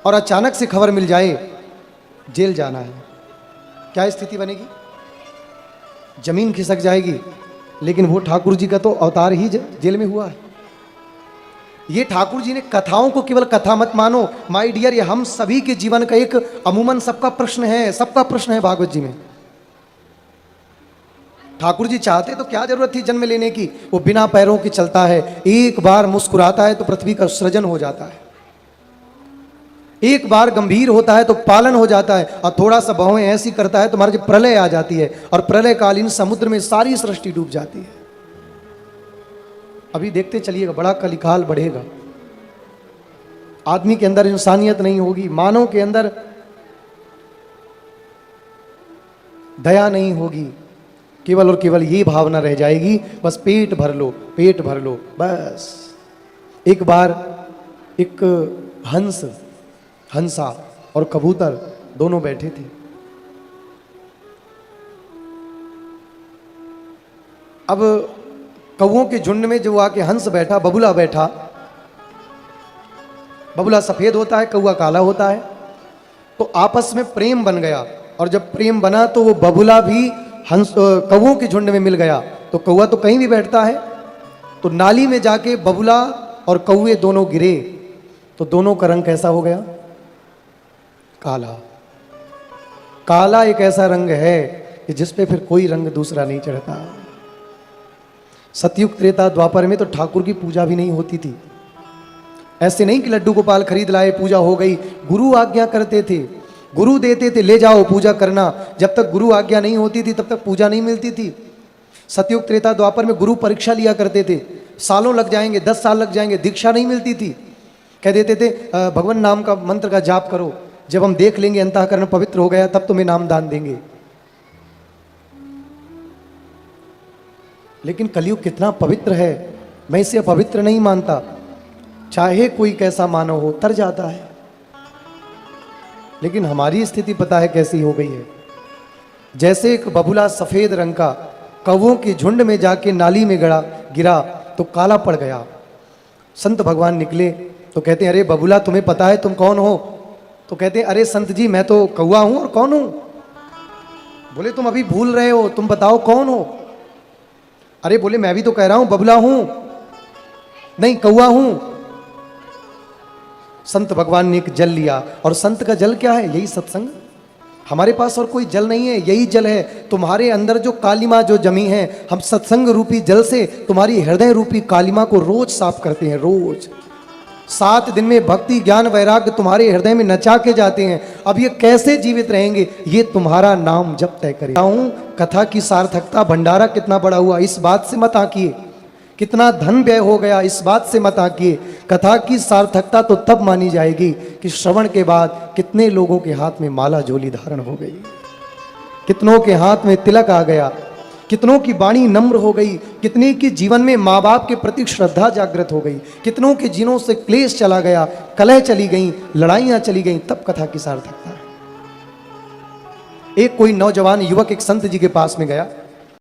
और अचानक से खबर मिल जाए जेल जाना है, क्या स्थिति बनेगी? जमीन खिसक जाएगी। लेकिन वो ठाकुर जी का तो अवतार ही जेल में हुआ है। ये ठाकुर जी ने कथाओं को केवल कथा मत मानो माय डियर, ये हम सभी के जीवन का एक अमूमन सबका प्रश्न है, सबका प्रश्न है भागवत जी में। ठाकुर जी चाहते तो क्या जरूरत थी जन्म लेने की? वो बिना पैरों के चलता है, एक बार मुस्कुराता है तो पृथ्वी का सृजन हो जाता है, एक बार गंभीर होता है तो पालन हो जाता है, और थोड़ा सा बहुएं ऐसी करता है तो महाराज प्रलय आ जाती है, और प्रलय कालीन समुद्र में सारी सृष्टि डूब जाती है। अभी देखते चलिएगा, बड़ा कलिकाल बढ़ेगा। आदमी के अंदर इंसानियत नहीं होगी, मानव के अंदर दया नहीं होगी, केवल और केवल ये भावना रह जाएगी, बस पेट भर लो, पेट भर लो बस। एक बार एक हंसा और कबूतर दोनों बैठे थे। अब कौओं के झुंड में जो आके हंस बैठा, बबुला बैठा। बबुला सफेद होता है, कौआ काला होता है, तो आपस में प्रेम बन गया। और जब प्रेम बना तो वो बबुला भी कौओं के झुंड में मिल गया। तो कौआ तो कहीं भी बैठता है, तो नाली में जाके बबुला और कौए दोनों गिरे, तो दोनों का रंग कैसा हो गया? काला। काला एक ऐसा रंग है कि जिस पे फिर कोई रंग दूसरा नहीं चढ़ता। सतयुग त्रेता द्वापर में तो ठाकुर की पूजा भी नहीं होती थी। ऐसे नहीं कि लड्डू गोपाल खरीद लाए, पूजा हो गई। गुरु आज्ञा करते थे, गुरु देते थे, ले जाओ पूजा करना। जब तक गुरु आज्ञा नहीं होती थी तब तक पूजा नहीं मिलती थी। सतयुग त्रेता द्वापर में गुरु परीक्षा लिया करते थे, सालों लग जाएंगे, 10 साल लग जाएंगे, दीक्षा नहीं मिलती थी। कह देते थे भगवान नाम का मंत्र का जाप करो, जब हम देख लेंगे अंतःकरण पवित्र हो गया तब तुम्हें नाम दान देंगे। लेकिन कलयुग कितना पवित्र है, मैं इसे अपवित्र नहीं मानता। चाहे कोई कैसा मानव हो, तर जाता है। लेकिन हमारी स्थिति पता है कैसी हो गई है? जैसे एक बबुला सफेद रंग का कौओं के झुंड में जाके नाली में गिरा तो काला पड़ गया। संत भगवान निकले तो कहते हैं, अरे बबुला तुम्हें पता है तुम कौन हो? तो कहते हैं, अरे संत जी मैं तो कौआ हूं और कौन हूं? बोले तुम अभी भूल रहे हो, तुम बताओ कौन हो? अरे बोले मैं भी तो कह रहा हूं बबुला हूं, नहीं कौआ हूं। संत भगवान ने एक जल लिया, और संत का जल क्या है? यही सत्संग। हमारे पास और कोई जल नहीं है, यही जल है। तुम्हारे अंदर जो कालिमा जो जमी है, हम सत्संग रूपी जल से तुम्हारी हृदय रूपी कालिमा को रोज साफ करते हैं, रोज। 7 दिन में भक्ति ज्ञान वैराग्य तुम्हारे हृदय में नचा के जाते हैं। अब ये कैसे जीवित रहेंगे? ये तुम्हारा नाम जब तय करेगा। कथा की सार्थकता, भंडारा कितना बड़ा हुआ इस बात से मत आंकिए, कितना धन व्यय हो गया इस बात से मत आंकिए। कथा की सार्थकता तो तब मानी जाएगी कि श्रवण के बाद कितने लोगों के हाथ में माला झोली धारण हो गई, कितनों के हाथ में तिलक आ गया, कितनों की वाणी नम्र हो गई, कितने के जीवन में माँ बाप के प्रति श्रद्धा जागृत हो गई, कितनों के जीनों से क्लेश चला गया, कलह चली गई, लड़ाइयाँ चली गई। तब कथा की सार्थकता है। एक कोई नौजवान युवक एक संत जी के पास में गया,